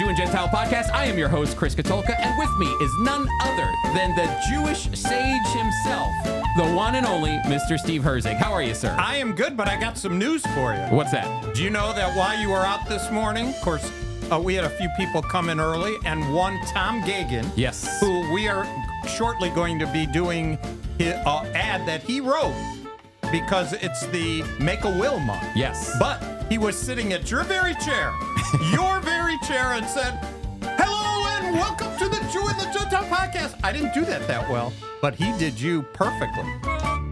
Jew and Gentile podcast. I am your host, Chris Katolka, and with me is none other than the Jewish sage himself, the one and only Mr. Steve Herzig. How are you, sir? I am good, but I got some news for you. What's that? Do you know that while you were out this morning, of course, we had a few people come in early, and one, Tom Gagan, Yes. who we are shortly going to be doing his ad that he wrote because it's the Make a Will month. Yes. But he was sitting at your very chair, and said, "Hello and welcome to the Jew and the Gentile podcast." I didn't do that well, but he did you perfectly.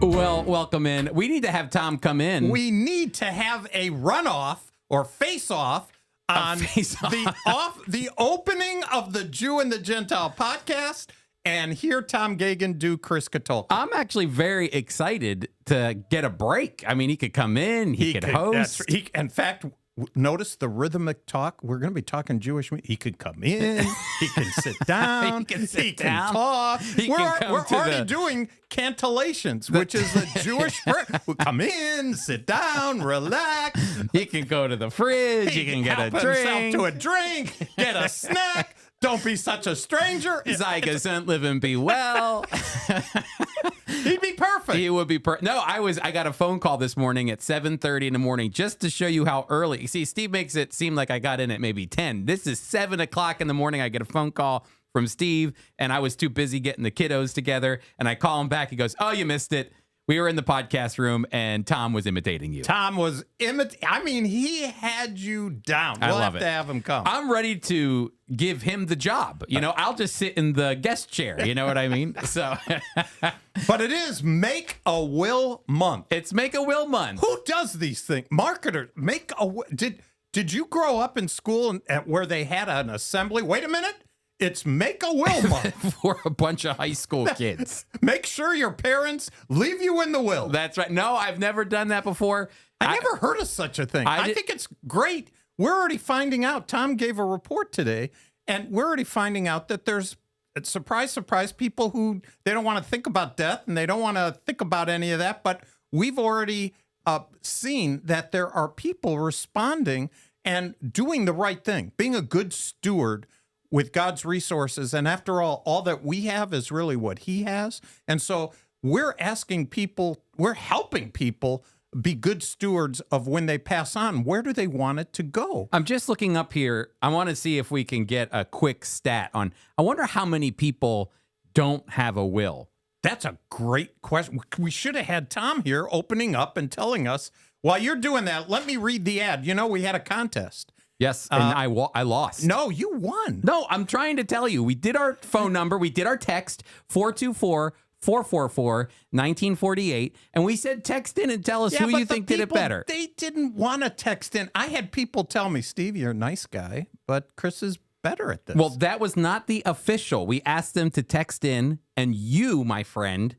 Well, welcome in. We need to have Tom come in. We need to have a runoff or face-off on the opening of the Jew and the Gentile podcast, and hear Tom Gagan do Chris Katolka. I'm actually very excited to get a break. I mean, he could come in, he could host. In fact, notice the rhythmic talk. We're going to be talking Jewish. He could come in. He can sit down. He can talk. We're already doing cantillations, which is a Jewish prayer. We'll come in, sit down, relax. He can go to the fridge. He can get a drink. To a drink. Get a snack. Don't be such a stranger. Zygazent, live and be well. He'd be perfect. He would be perfect. No, I got a phone call this morning at 7:30 in the morning just to show you how early. See, Steve makes it seem like I got in at maybe 10. This is 7 o'clock in the morning. I get a phone call from Steve, and I was too busy getting the kiddos together. And I call him back. He goes, "Oh, you missed it. We were in the podcast room, and Tom was imitating you." Tom was he had you down. We'll have to have him come. I'm ready to give him the job. You know, I'll just sit in the guest chair. You know what I mean? So, but it is Make a Will month. It's Make a Will month. Who does these things? Marketers. Did you grow up in school where they had an assembly? Wait a minute. It's Make a Will month. For a bunch of high school kids. Make sure your parents leave you in the will. That's right. No, I've never done that before. I never heard of such a thing. I think it's great. We're already finding out. Tom gave a report today, and we're already finding out that there's, surprise, surprise, people who they don't want to think about death and they don't want to think about any of that. But we've already seen that there are people responding and doing the right thing, being a good steward with God's resources. And after all that we have is really what he has. And so we're asking people, we're helping people be good stewards of when they pass on. Where do they want it to go? I'm just looking up here. I want to see if we can get a quick stat on, I wonder how many people don't have a will. That's a great question. We should have had Tom here opening up and telling us. While you're doing that, let me read the ad. You know, we had a contest. Yes, and I lost. No, you won. No, I'm trying to tell you. We did our phone number. We did our text, 424-444-1948. And we said text in and tell us who you think did it better. They didn't want to text in. I had people tell me, "Steve, you're a nice guy, but Chris is better at this." Well, that was not the official. We asked them to text in, and you, my friend,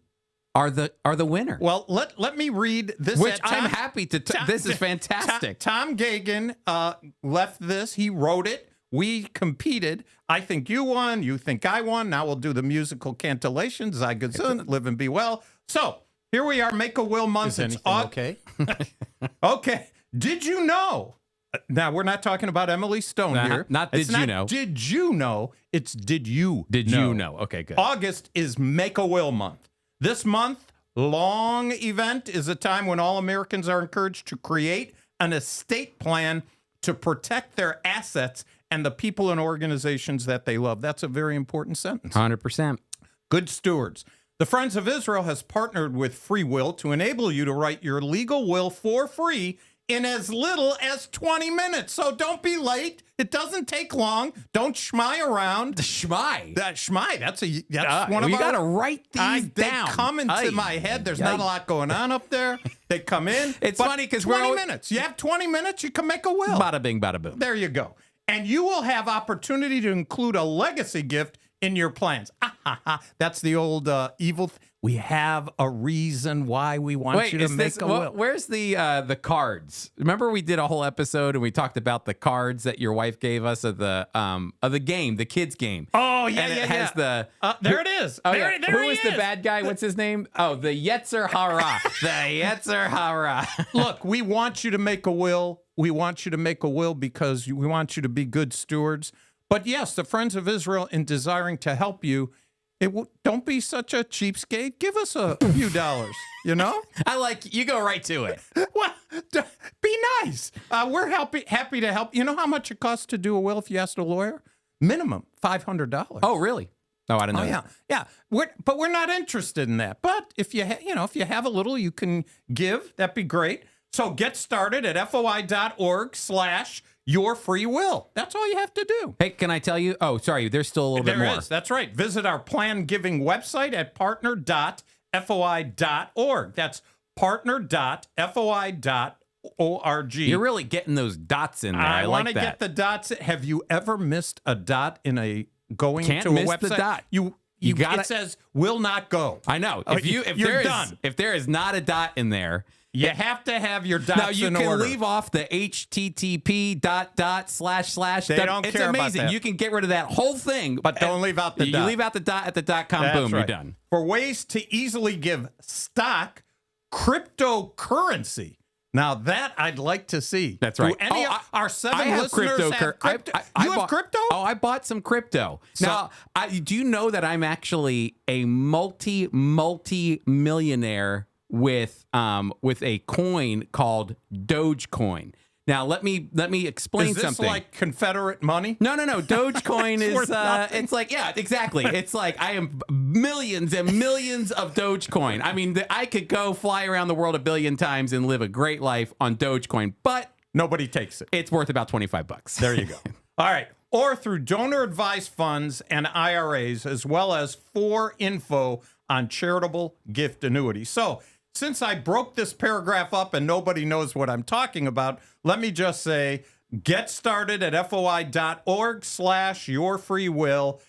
are the winner. Well, let me read this. Which I'm happy to. This is fantastic. Tom Gagan left this. He wrote it. We competed. I think you won. You think I won. Now we'll do the musical cantillations. Zygazun, live and be well. So here we are. Make a Will month. Is anything okay? Okay. Did you know? Now we're not talking about Emily Stone here. Did you know? Did you know? It's did you? Did know. you know? Okay, good. August is Make a Will month. This month, long event, is a time when all Americans are encouraged to create an estate plan to protect their assets and the people and organizations that they love. That's a very important sentence. 100%. Good stewards. The Friends of Israel has partnered with Free Will to enable you to write your legal will for free in as little as 20 minutes. So don't be late. It doesn't take long. Don't schmai around. Schmai. That's one of you got to write these down. They come into my head. There's not a lot going on up there. They come in. It's funny because 20 minutes. You have 20 minutes, you can make a will. Bada bing, bada boom. There you go. And you will have opportunity to include a legacy gift in your plans. That's the old evil. We have a reason why we want you to make a will. Where's the cards? Remember we did a whole episode and we talked about the cards that your wife gave us of the game, the kids game. Oh yeah, and it has the there it is. Oh, there Who is the bad guy? What's his name? Oh, the Yetzer Hara. The Yetzer Hara. Look, we want you to make a will. We want you to make a will because we want you to be good stewards. But yes, the Friends of Israel, in desiring to help you, don't be such a cheapskate. Give us a few dollars, you know? I like, you go right to it. Well, be nice. We're happy to help. You know how much it costs to do a will if you ask a lawyer? Minimum $500. Oh, really? Oh, I didn't know that. Yeah. But we're not interested in that. But if you if you have a little you can give, that'd be great. So get started at foi.org/yourfreewill. That's all you have to do. Hey, can I tell you? Oh, sorry. There's still a little bit more. There is. That's right. Visit our plan giving website at partner.foi.org. That's partner.foi.org. You're really getting those dots in there. I want like to that. get the dots. Have you ever missed a dot in a going Can't to a miss website? the dot. You got it says will not go. I know. If there is not a dot in there, you have to have your dots now you in can order. leave off the http .. They don't it's care about amazing. that. You can get rid of that whole thing, But don't leave out the you dot. leave out the dot at the .com. That's boom, right. you're done. For ways to easily give stock cryptocurrency. Now that I'd like to see. That's right. Do any of our 7 I have listeners have crypto. crypto? I You have bought crypto? Oh, I bought some crypto. Now, do you know that I'm actually a multi-millionaire with a coin called Dogecoin? Now, let me explain Is this something. like Confederate money? No. Dogecoin is worth nothing. it's like, yeah, exactly. It's like I am millions and millions of Dogecoin. I mean, I could go fly around the world 1 billion times and live a great life on Dogecoin, but Nobody takes it. it's worth about $25. There you go. All right. Or through donor advised funds and IRAs, as well as for info on charitable gift annuities. So, since I broke this paragraph up and nobody knows what I'm talking about, let me just say, get started at foi.org/yourfreewill.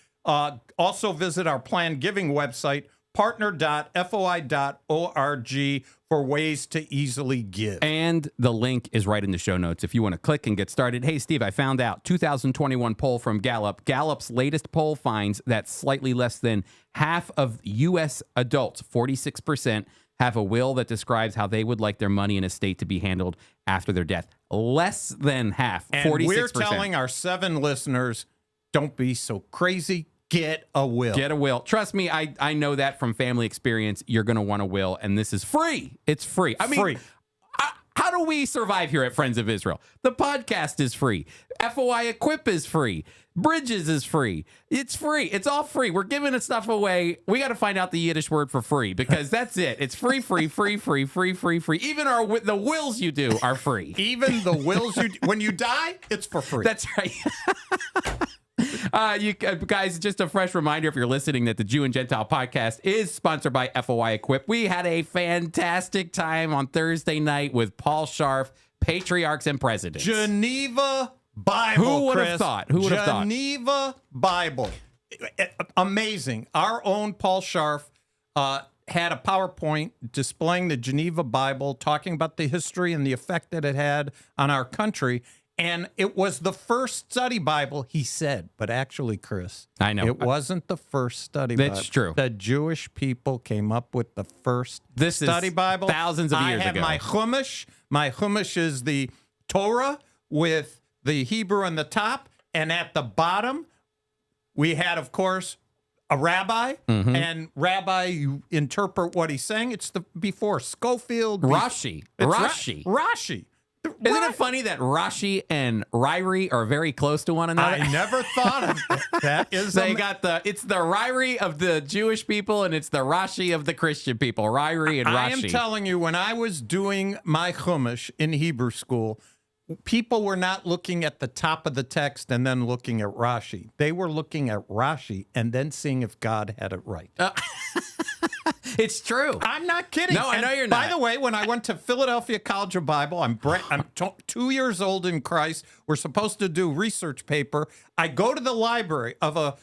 Also visit our plan giving website, partner.foi.org, for ways to easily give. And the link is right in the show notes if you want to click and get started. Hey, Steve, I found out 2021 poll from Gallup. Gallup's latest poll finds that slightly less than half of U.S. adults, 46%, have a will that describes how they would like their money and estate to be handled after their death. Less than half, and 46%. we're telling our 7 listeners, don't be so crazy. Get a will. Get a will. Trust me, I know that from family experience. You're going to want a will, and this is free. It's free. I mean, Free. How do we survive here at Friends of Israel? The podcast is free. FOI Equip is free. Bridges is free. It's free. It's all free. We're giving this stuff away. We got to find out the Yiddish word for free because that's it. It's free. Even the wills you do are free. Even the wills when you die, it's for free. That's right. You guys, just a fresh reminder, if you're listening, that the Jew and Gentile podcast is sponsored by FOI Equip. We had a fantastic time on Thursday night with Paul Scharf, Patriarchs and Presidents. Geneva Bible. Who would have thought? Who would have thought? Geneva Bible. Amazing. Our own Paul Scharf had a PowerPoint displaying the Geneva Bible, talking about the history and the effect that it had on our country. And it was the first study Bible, he said. But actually, Chris, I know it wasn't the first study Bible. That's true. The Jewish people came up with the first study Bible. Thousands of years I have ago. my Chumash. My Chumash is the Torah with the Hebrew on the top. And at the bottom, we had, of course, a rabbi. Mm-hmm. And rabbi, you interpret what he's saying. It's the before Schofield. Rashi. Rashi. Isn't it funny that Rashi and Ryrie are very close to one another? I never thought of that. It's the Ryrie of the Jewish people and it's the Rashi of the Christian people. Ryrie and Rashi. I am telling you, when I was doing my Chumash in Hebrew school, people were not looking at the top of the text and then looking at Rashi. They were looking at Rashi and then seeing if God had it right. It's true. I'm not kidding. No, I know you're not. By the way, when I went to Philadelphia College of Bible, I'm 2 years old in Christ. We're supposed to do research paper. I go to the library of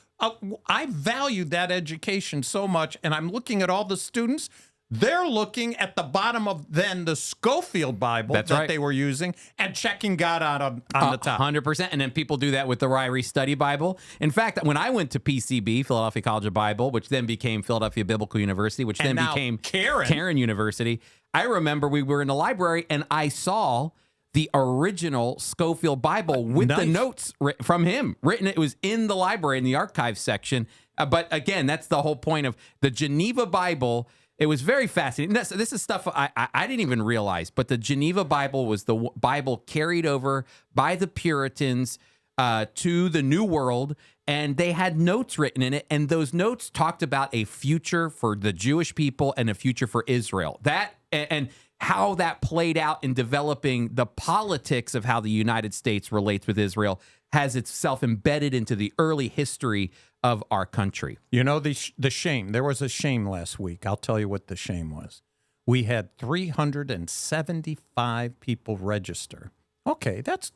I valued that education so much, and I'm looking at all the students. They're looking at the bottom of then the Schofield Bible they were using and checking God out on the top. 100%. And then people do that with the Ryrie Study Bible. In fact, when I went to PCB, Philadelphia College of Bible, which then became Philadelphia Biblical University, which then became Karen University, I remember we were in the library and I saw the original Scofield Bible with the notes from him written. It was in the library in the archives section. But again, that's the whole point of the Geneva Bible. It was very fascinating. This is stuff I didn't even realize, but the Geneva Bible was the Bible carried over by the Puritans to the New World, and they had notes written in it, and those notes talked about a future for the Jewish people and a future for Israel. That and how that played out in developing the politics of how the United States relates with Israel has itself embedded into the early history of our country. You know, the shame. There was a shame last week. I'll tell you what the shame was. We had 375 people register. Okay, that's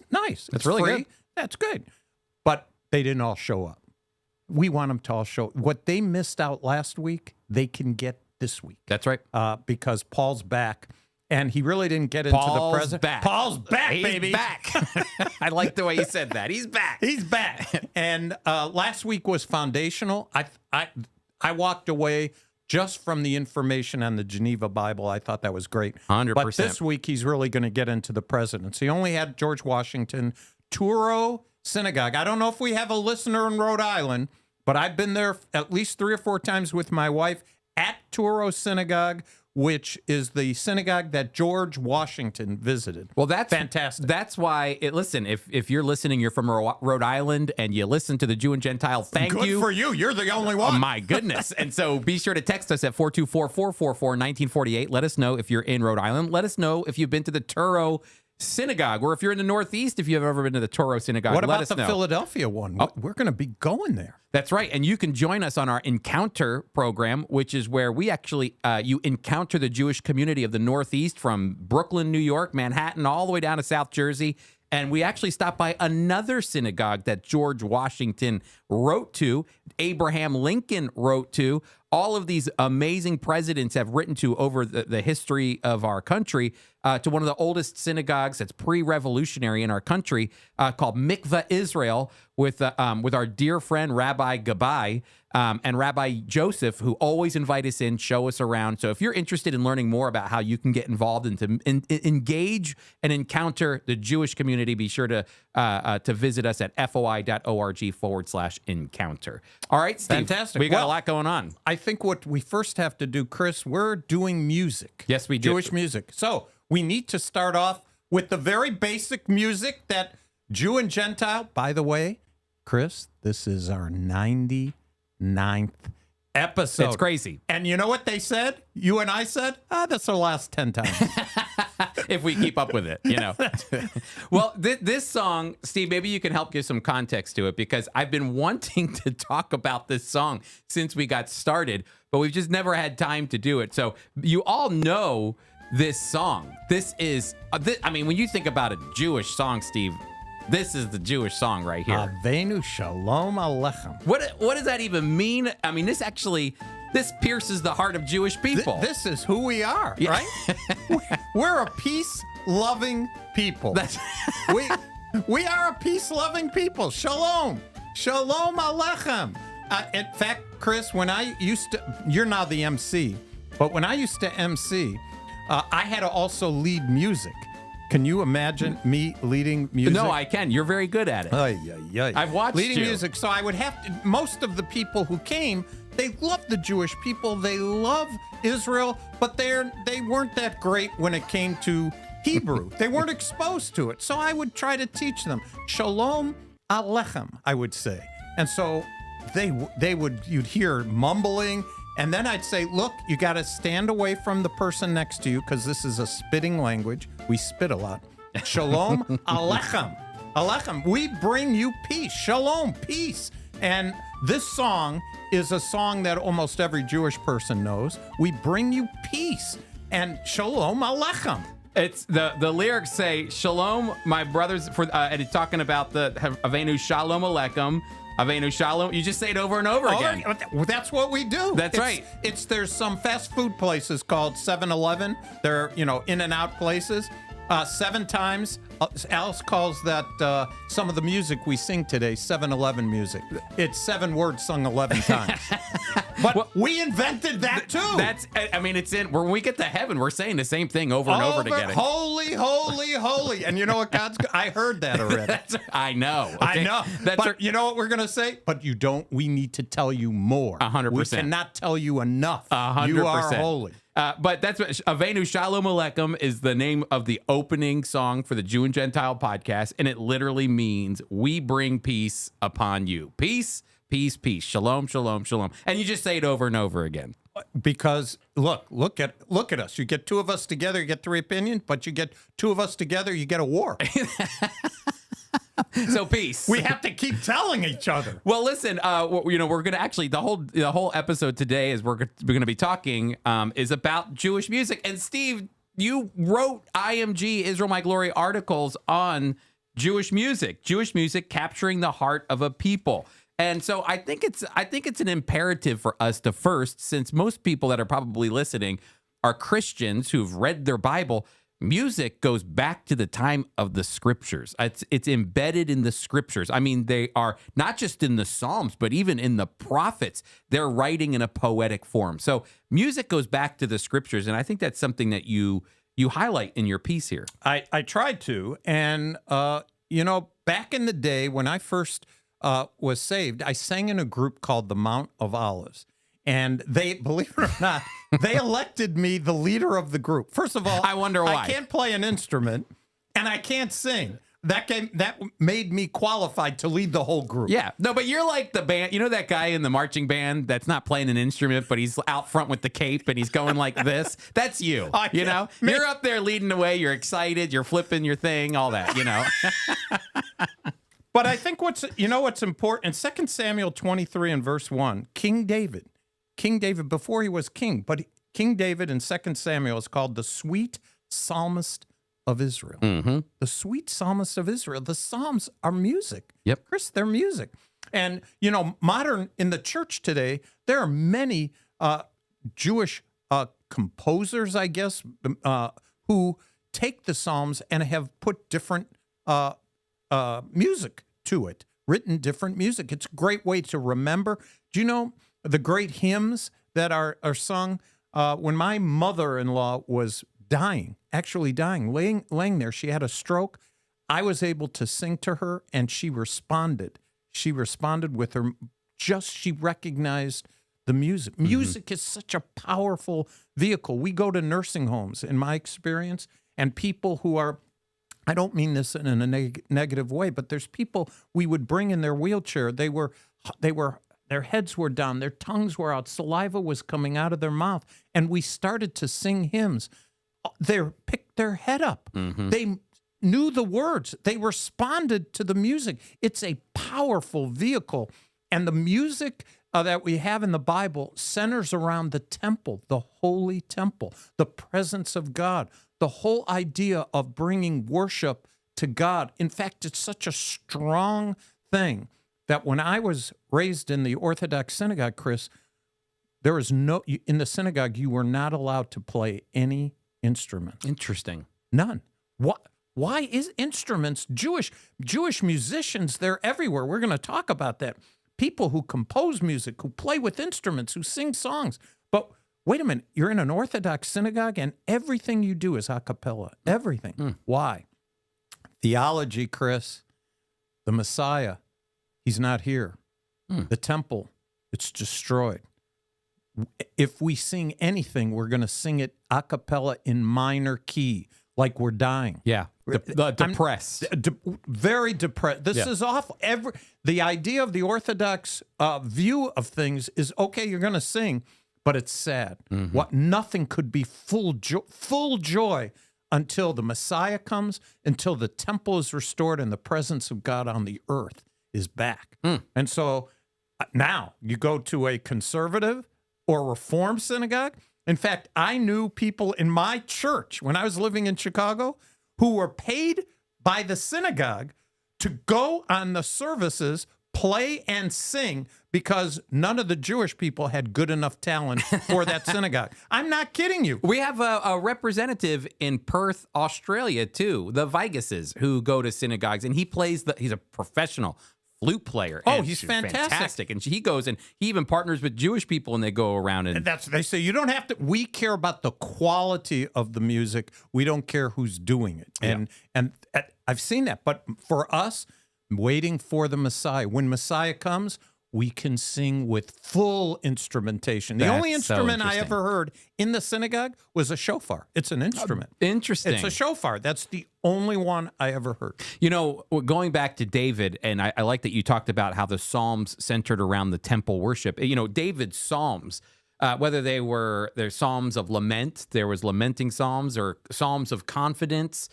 nice. That's really free. good. That's good. But they didn't all show up. We want them to all show. What they missed out last week, they can get this week. That's right. Because Paul's back. And he really didn't get into the present. Paul's back, He's baby. back. I like the way you said that. He's back. He's back. And last week was foundational. I walked away just from the information on the Geneva Bible. I thought that was great. 100%. But this week, he's really going to get into the presidency. He only had George Washington, Truro Synagogue. I don't know if we have a listener in Rhode Island, but I've been there at least 3 or 4 times with my wife at Truro Synagogue, which is the synagogue that George Washington visited. Well, that's fantastic. That's why, listen, if you're listening, you're from Rhode Island, and you listen to the Jew and Gentile, thank you. Good for you. You're the only one. Oh, my goodness. And so be sure to text us at 424-444-1948. Let us know if you're in Rhode Island. Let us know if you've been to the Truro Synagogue, or if you're in the Northeast, if you've ever been to the Truro Synagogue. What let about us the know. Philadelphia one? We're going to be going there. That's right. And you can join us on our Encounter program, which is where we actually, you encounter the Jewish community of the Northeast from Brooklyn, New York, Manhattan, all the way down to South Jersey. And we actually stopped by another synagogue that George Washington wrote to, Abraham Lincoln wrote to. All of these amazing presidents have written to over the history of our country, to one of the oldest synagogues that's pre-revolutionary in our country, called Mikveh Israel, with our dear friend Rabbi Gabai and Rabbi Joseph, who always invite us in, show us around. So if you're interested in learning more about how you can get involved and to engage and encounter the Jewish community, be sure to visit us at foi.org/encounter. All right, Steve. Fantastic. We got a lot going on. I think what we first have to do, Chris, we're doing music. Yes, we do. Jewish music. So we need to start off with the very basic music that Jew and Gentile. By the way, Chris, this is our 99th episode. It's crazy. And you know what they said? You and I said, this will last 10 times. If we keep up with it, you know. Well, this song, Steve, maybe you can help give some context to it, because I've been wanting to talk about this song since we got started, but we've just never had time to do it. So you all know this song. This is, I mean, when you think about a Jewish song, Steve, this is the Jewish song right here. Avenu Shalom Aleichem. What does that even mean? I mean, this pierces the heart of Jewish people. This is who we are, right? We're a peace-loving people. We are a peace-loving people. Shalom. Shalom Aleichem. In fact, Chris, when I used to, you're now the MC, but when I used to MC, I had to also lead music. Can you imagine me leading music? No, I can. You're very good at it. I've watched leading you. music, so I would have to. Most of the people who came, they love the Jewish people. They love Israel, but they weren't that great when it came to Hebrew. They weren't exposed to it, so I would try to teach them. Shalom Aleichem, I would say, and so you'd hear mumbling. And then I'd say, look, you got to stand away from the person next to you, because this is a spitting language. We spit a lot. Shalom Aleichem. Aleichem. We bring you peace. Shalom, peace. And this song is a song that almost every Jewish person knows. We bring you peace. And Shalom Aleichem. It's the lyrics say, Shalom, my brothers, and it's talking about the Avenu Shalom Aleichem. Avenu Shalom. You just say it over and over again. That's what we do. That's right. There's some fast food places called 7-Eleven. They're, in and out places. 7 times. Alice calls that some of the music we sing today 7-Eleven music. It's 7 words sung 11 times. But Well, we invented that too. I mean, it's in, when we get to heaven, we're saying the same thing over and over together. Holy, holy, holy. And you know what I heard that already. I know. Okay? I know. But you know what we're going to say? But we need to tell you more. 100%. We cannot tell you enough. 100%. You are holy. But that's what Avenu Shalom Aleichem is the name of the opening song for the Jew and Gentile podcast. And it literally means we bring peace upon you. Peace, peace, peace. Shalom, shalom, shalom. And you just say it over and over again. Because look at us. You get two of us together, you get three opinions, but you get two of us together, you get a war. So peace. We have to keep telling each other. Well, listen, we're going to actually the whole episode today is we're going to be talking is about Jewish music. And Steve, you wrote IMG Israel My Glory articles on Jewish music capturing the heart of a people. And so I think it's an imperative for us to first, since most people that are probably listening are Christians who've read their Bible. Music goes back to the time of the scriptures. It's embedded in the scriptures. I mean, they are not just in the Psalms, but even in the prophets. They're writing in a poetic form. So music goes back to the scriptures, and I think that's something that you highlight in your piece here. I tried to, and back in the day when I first was saved, I sang in a group called the Mount of Olives. And they, believe it or not, they elected me the leader of the group. First of all, I wonder why. I can't play an instrument and I can't sing. That made me qualified to lead the whole group. Yeah. No, but you're like the band. You know that guy in the marching band that's not playing an instrument, but he's out front with the cape and he's going like this? That's you. You know? You're up there leading the way. You're excited. You're flipping your thing, all that, you know? But I think what's important, in 2 Samuel 23 and verse 1, King David, before he was king, but King David in 2 Samuel is called the sweet psalmist of Israel. Mm-hmm. The sweet psalmist of Israel. The Psalms are music. Yep. Chris, they're music. And, modern, in the church today, there are many Jewish composers, I guess, who take the Psalms and have put different music to it, written different music. It's a great way to remember. Do you know the great hymns that are sung? When my mother-in-law was actually dying, laying there, she had a stroke. I was able to sing to her, and she responded. She responded with her, she recognized the music. Mm-hmm. Music is such a powerful vehicle. We go to nursing homes, in my experience, and people who are, I don't mean this in a negative way, but there's people we would bring in their wheelchair. Their heads were down, their tongues were out, saliva was coming out of their mouth, and we started to sing hymns. They picked their head up. Mm-hmm. They knew the words. They responded to the music. It's a powerful vehicle, and the music that we have in the Bible centers around the temple, the holy temple, the presence of God, the whole idea of bringing worship to God. In fact, it's such a strong thing that when I was raised in the Orthodox synagogue, Chris, in the synagogue, you were not allowed to play any instrument. Interesting. None. Why is instruments, Jewish musicians, they're everywhere. We're going to talk about that. People who compose music, who play with instruments, who sing songs. But wait a minute, you're in an Orthodox synagogue and everything you do is a cappella. Everything. Mm. Why? Theology, Chris. The Messiah, he's not here. Mm. The temple, it's destroyed. If we sing anything, we're going to sing it a cappella in minor key, like we're dying. Yeah, depressed. Very depressed. This is awful. The idea of the Orthodox view of things is, okay, you're going to sing, but it's sad. Mm-hmm. Nothing could be full joy until the Messiah comes, until the temple is restored and the presence of God on the earth is back. Mm. And so now you go to a conservative or Reform synagogue. In fact, I knew people in my church when I was living in Chicago who were paid by the synagogue to go on the services, play and sing, because none of the Jewish people had good enough talent for that synagogue. I'm not kidding you. We have a representative in Perth, Australia, too, the Vigases, who go to synagogues, and he's a professional flute player. Oh, and he's she's fantastic. And he goes and he even partners with Jewish people, and they go around and they say you don't have to. We care about the quality of the music. We don't care who's doing it. And I've seen that. But for us, waiting for the Messiah, when Messiah comes, we can sing with full instrumentation. The only instrument I ever heard in the synagogue was a shofar. It's an instrument. Interesting. It's a shofar. That's the only one I ever heard. You know, going back to David, and I like that you talked about how the Psalms centered around the temple worship. You know, David's Psalms, whether they're Psalms of lament, there was lamenting Psalms, or Psalms of confidence,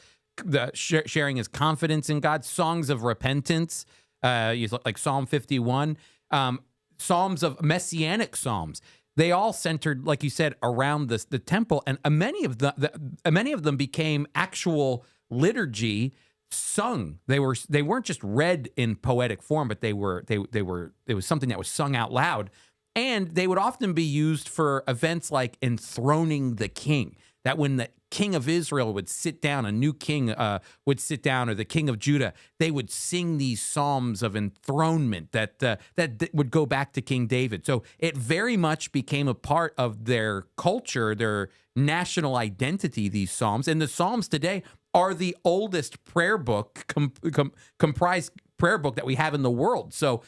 sharing his confidence in God, songs of repentance, like Psalm 51. Psalms of messianic psalms. They all centered, like you said, around the temple, and many of them became actual liturgy sung. They weren't just read in poetic form, but it was something that was sung out loud, and they would often be used for events like enthroning the king. That when the king of Israel would sit down, a new king would sit down, or the king of Judah, they would sing these psalms of enthronement that would go back to King David. So it very much became a part of their culture, their national identity, these psalms. And the Psalms today are the oldest prayer book, comprised prayer book that we have in the world. So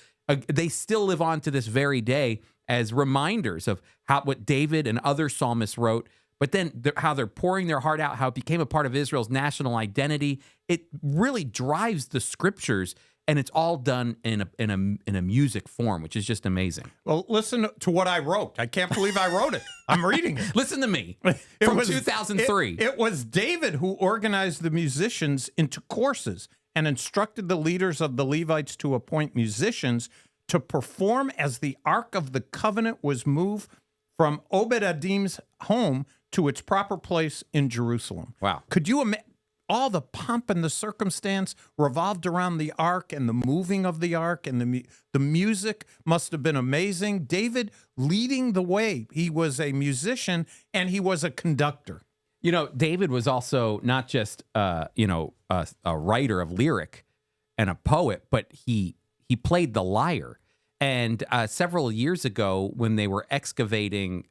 they still live on to this very day as reminders of what David and other psalmists wrote. But then how they're pouring their heart out, how it became a part of Israel's national identity. It really drives the scriptures, and it's all done in a music form, which is just amazing. Well, listen to what I wrote. I can't believe I wrote it. I'm reading it. Listen to me. From 2003. It was David who organized the musicians into courses and instructed the leaders of the Levites to appoint musicians to perform as the Ark of the Covenant was moved from Obed-Edom's home to its proper place in Jerusalem. Wow. Could you imagine? All the pomp and the circumstance revolved around the ark and the moving of the ark, and the music must have been amazing. David leading the way. He was a musician and he was a conductor. You know, David was also not just a writer of lyric and a poet, but he played the lyre. And several years ago, when they were excavating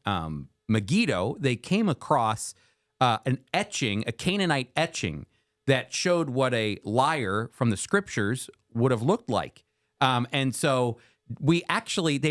Megiddo, they came across an etching, a Canaanite etching, that showed what a lyre from the scriptures would have looked like. And so they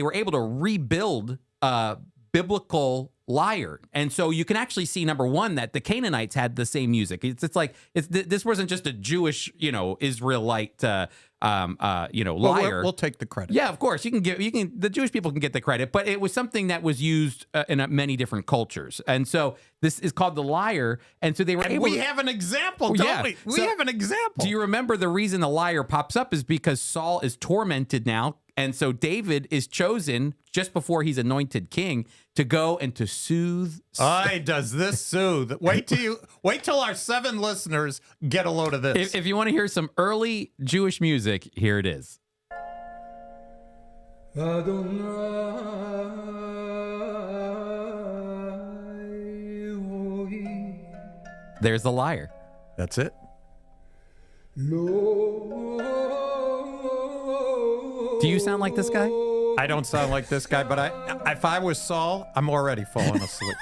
were able to rebuild a biblical lyre. And so you can actually see, number one, that the Canaanites had the same music. This wasn't just a Jewish, Israelite, lyre. We'll take the credit. Yeah, of course. The Jewish people can get the credit, but it was something that was used in many different cultures. And so this is called the lyre. And so they were able we have an example, don't we? We have an example. Do you remember the reason the lyre pops up is because Saul is tormented now. And so David is chosen just before he's anointed king to go and to soothe. Does this soothe? Wait till our 7 listeners get a load of this. If you want to hear some early Jewish music, here it is. There's the lyre. That's it. Do you sound like this guy? I don't sound like this guy, but if I was Saul, I'm already falling asleep.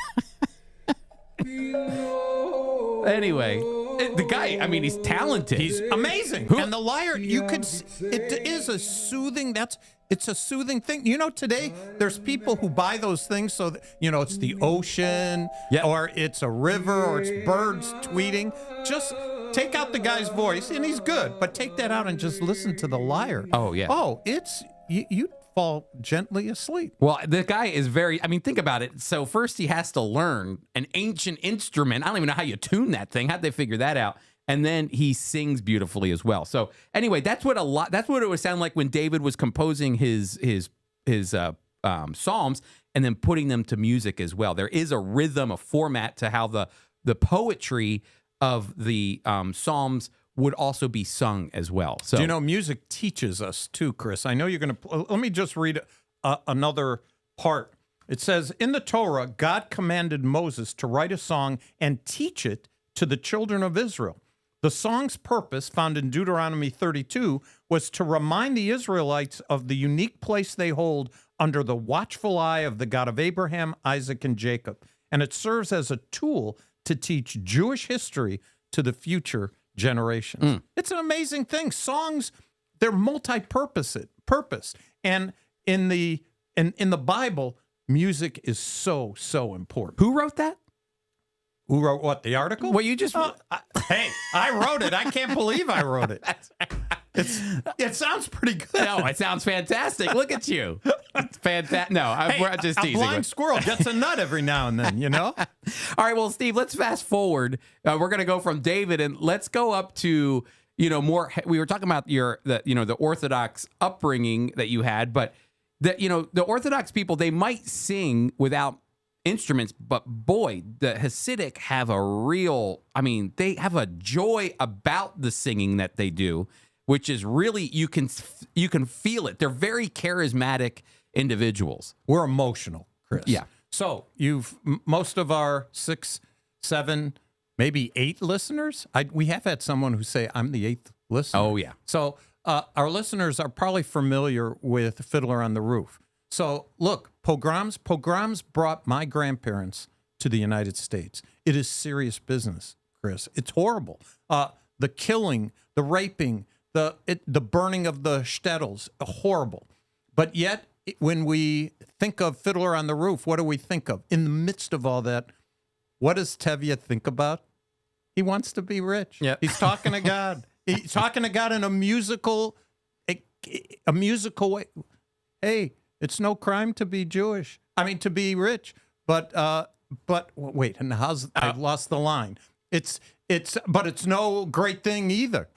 Anyway, the guy, I mean, he's talented. He's amazing. And the lyre, it is a soothing, it's a soothing thing. Today, there's people who buy those things so that, it's the ocean, or it's a river, or it's birds tweeting. Just take out the guy's voice, and he's good, but take that out and just listen to the lyre. Oh, yeah. Oh, you fall gently asleep. Well, the guy is think about it. So first he has to learn an ancient instrument. I don't even know how you tune that thing. How'd they figure that out? And then he sings beautifully as well. So anyway, that's what it would sound like when David was composing his psalms and then putting them to music as well. There is a rhythm, a format to how the poetry of the psalms would also be sung as well. So, do you know, music teaches us too, Chris? I know you're going to. Let me just read another part. It says, in the Torah, God commanded Moses to write a song and teach it to the children of Israel. The song's purpose, found in Deuteronomy 32, was to remind the Israelites of the unique place they hold under the watchful eye of the God of Abraham, Isaac, and Jacob. And it serves as a tool to teach Jewish history to the future generations. It's an amazing thing. Songs, they're multi-purpose. And in the Bible, music is so important. Who wrote that? Who wrote what? The article? Well, you just... Hey, I wrote it. I can't believe I wrote it. It sounds pretty good. No, it sounds fantastic. Look at you. It's fantastic. No, we're just teasing. A blind squirrel gets a nut every now and then, you know? All right, well, Steve, let's fast forward. We're going to go from David, and let's go up to, more. We were talking about the Orthodox upbringing that you had, but the Orthodox people, they might sing without instruments, but boy, the Hasidic have they have a joy about the singing that they do, which is really, you can feel it. They're very charismatic individuals. We're emotional, Chris. Yeah. So most of our 6, 7, maybe 8 listeners, we have had someone who say, I'm the 8th listener. Oh, yeah. So our listeners are probably familiar with Fiddler on the Roof. So look, pogroms brought my grandparents to the United States. It is serious business, Chris. It's horrible. The killing, the raping, the burning of the shtetls, horrible. But yet, when we think of Fiddler on the Roof, what do we think of? In the midst of all that, what does Tevye think about? He wants to be rich. Yeah. He's talking to God. He's talking to God in a musical way. Hey, it's no crime to be Jewish. I mean, to be rich. But wait, and I lost the line. But it's no great thing either.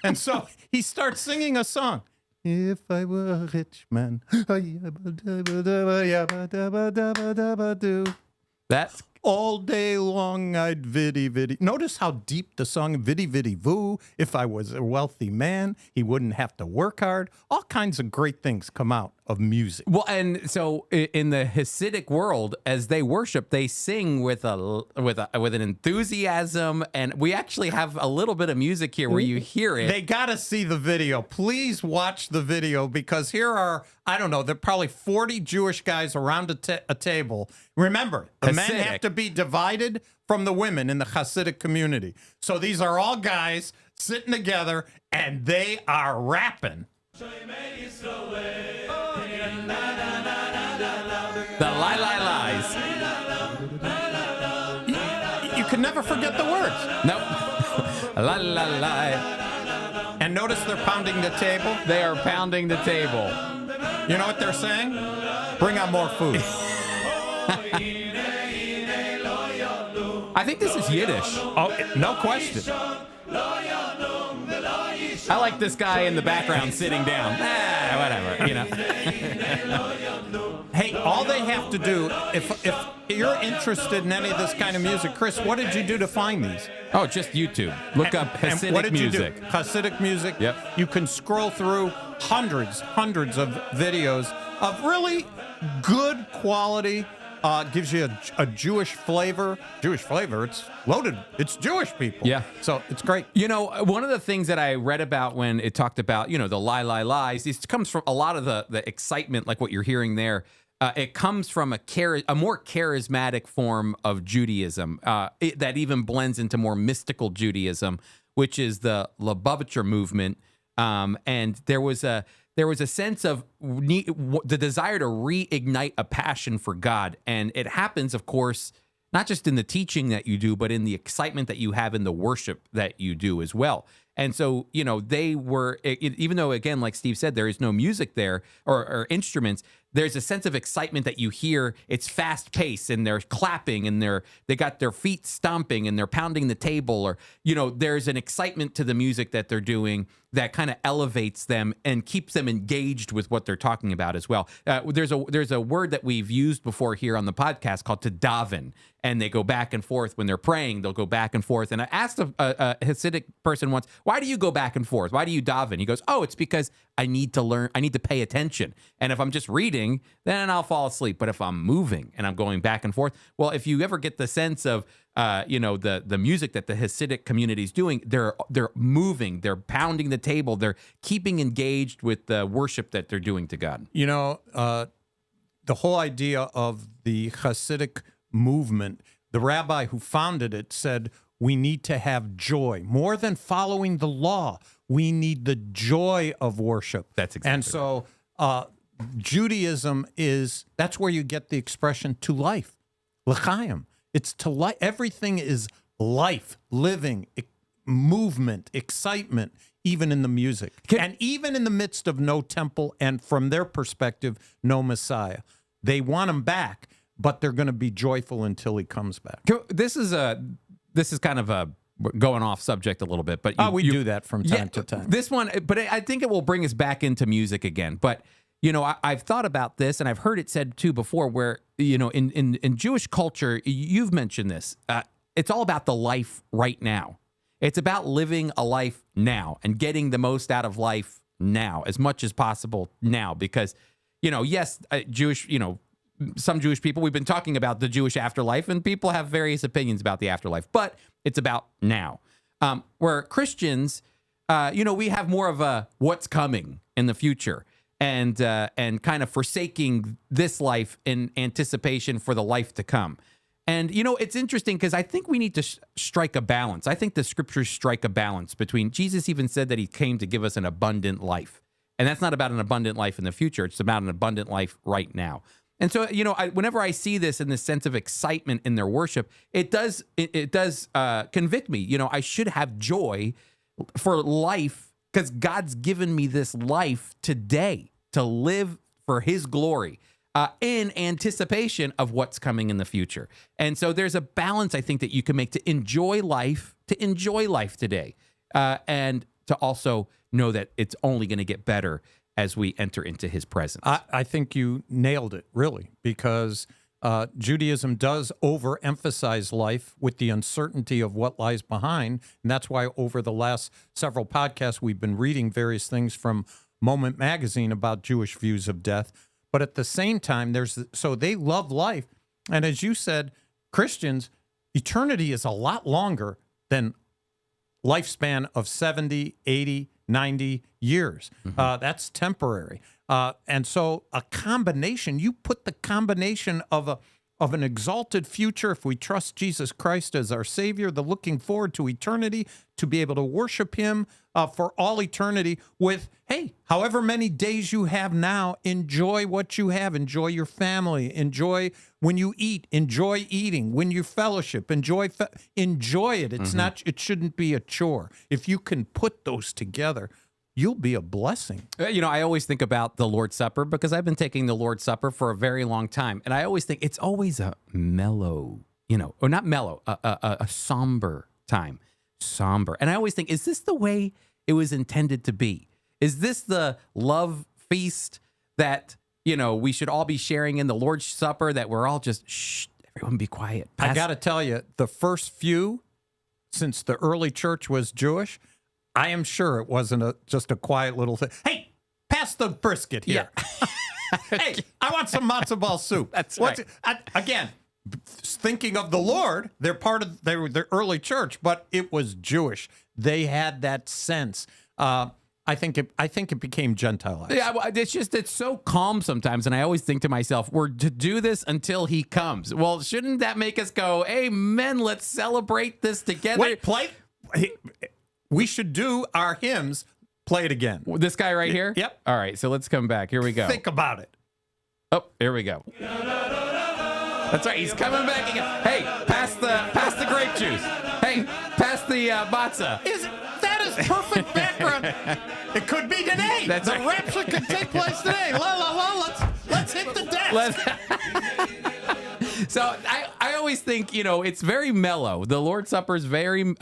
And so he starts singing a song. If I were a rich man. That's all day long I'd viddy. Notice how deep the song viddy viddy voo. If I was a wealthy man, he wouldn't have to work hard. All kinds of great things come out of music. well, and so in the Hasidic world, as they worship, they sing with an enthusiasm, and we actually have a little bit of music here where you hear it. They got to see the video. Please watch the video, because here are, I don't know, there are probably 40 Jewish guys around a table. Remember, the men Hasidic. have to be divided from the women in the Hasidic community. So these are all guys sitting together, and they are rapping. The lies. You can never forget the words. Nope. La la la. And notice they're pounding the table. They are pounding the table. You know what they're saying? Bring out more food. I think this is Yiddish. Oh, no question. I like this guy in the background sitting down. Whatever, Hey, all they have to do, if you're interested in any of this kind of music, Chris, what did you do to find these? Oh, just YouTube. Look up Hasidic what did music. You do? Hasidic music. Yep. You can scroll through hundreds of videos of really good quality. Gives you a Jewish flavor. It's loaded. It's Jewish people. Yeah. So it's great. One of the things that I read about when it talked about, the lies, this comes from a lot of the excitement, like what you're hearing there. It comes from a more charismatic form of Judaism that even blends into more mystical Judaism, which is the Lubavitcher movement. And there was a sense of the desire to reignite a passion for God. And it happens, of course, not just in the teaching that you do, but in the excitement that you have in the worship that you do as well. And so, they were, even though, again, like Steve said, there is no music there or instruments, there's a sense of excitement that you hear. It's fast paced, and they're clapping, and they got their feet stomping, and they're pounding the table, or, there's an excitement to the music that they're doing that kind of elevates them and keeps them engaged with what they're talking about as well. There's a word that we've used before here on the podcast called to daven, and they go back and forth when they're praying. They'll go back and forth. And I asked a Hasidic person once, why do you go back and forth? Why do you daven? He goes, oh, it's because I need to learn. I need to pay attention. And if I'm just reading, sitting, then I'll fall asleep. But if I'm moving and I'm going back and forth, well, if you ever get the sense of, the music that the Hasidic community is doing, they're moving, they're pounding the table, they're keeping engaged with the worship that they're doing to God. The whole idea of the Hasidic movement, the rabbi who founded it said, we need to have joy. More than following the law, we need the joy of worship. That's exactly And so Judaism that's where you get the expression to life, l'chaim. It's to life. Everything is life, living, movement, excitement, even in the music. And even in the midst of no temple and from their perspective, no Messiah. They want him back, but they're going to be joyful until he comes back. This is kind of a going off subject a little bit, but we do that from time to time. This one, but I think it will bring us back into music again. But I've thought about this, and I've heard it said too before, where in Jewish culture, you've mentioned this. It's all about the life right now. It's about living a life now and getting the most out of life now, as much as possible now, because yes, Jewish, some Jewish people, we've been talking about the Jewish afterlife, and people have various opinions about the afterlife, but it's about now. Where Christians, we have more of a what's coming in the future, and kind of forsaking this life in anticipation for the life to come. And, it's interesting because I think we need to strike a balance. I think the scriptures strike a balance between, Jesus even said that he came to give us an abundant life. And that's not about an abundant life in the future. It's about an abundant life right now. And so, whenever I see this in this sense of excitement in their worship, it does convict me. I should have joy for life because God's given me this life today to live for his glory in anticipation of what's coming in the future. And so there's a balance, I think, that you can make to enjoy life today, and to also know that it's only going to get better as we enter into his presence. I think you nailed it, really, because Judaism does overemphasize life with the uncertainty of what lies behind. And that's why over the last several podcasts, we've been reading various things from Moment Magazine about Jewish views of death. But at the same time, so they love life. And as you said, Christians, eternity is a lot longer than lifespan of 70, 80, 90 years. Mm-hmm. That's temporary. And so a combination, you put the combination of an exalted future, if we trust Jesus Christ as our Savior, the looking forward to eternity, to be able to worship him for all eternity with, hey, however many days you have now, enjoy what you have, enjoy your family, enjoy when you eat, enjoy eating, when you fellowship, enjoy it. It's Mm-hmm. not, it shouldn't be a chore. If you can put those together, you'll be a blessing. I always think about the Lord's Supper because I've been taking the Lord's Supper for a very long time. And I always think it's always a mellow, or not mellow, a somber time. Somber. And I always think, is this the way it was intended to be? Is this the love feast that, we should all be sharing in the Lord's Supper, that we're all just, shh, everyone be quiet. I got to tell you, the first few, since the early church was Jewish, I am sure it wasn't just a quiet little thing. Hey, pass the brisket here. Yeah. Hey, I want some matzo ball soup. That's right. Again, thinking of the Lord, they were the early church, but it was Jewish. They had that sense. I think it became Gentileized. Yeah, well, it's so calm sometimes, and I always think to myself, we're to do this until he comes. Well, shouldn't that make us go, amen, let's celebrate this together? Wait, play. We should do our hymns. Play it again. This guy right here? Yep. All right, so let's come back. Here we go. Think about it. Oh, here we go. That's right. He's coming back again. Hey, pass the grape juice. Hey, pass the matzah. That is perfect background. It could be today. That's the right. rapture could take place today. Let's hit the deck. So I always think, it's very mellow. The Lord's Supper is very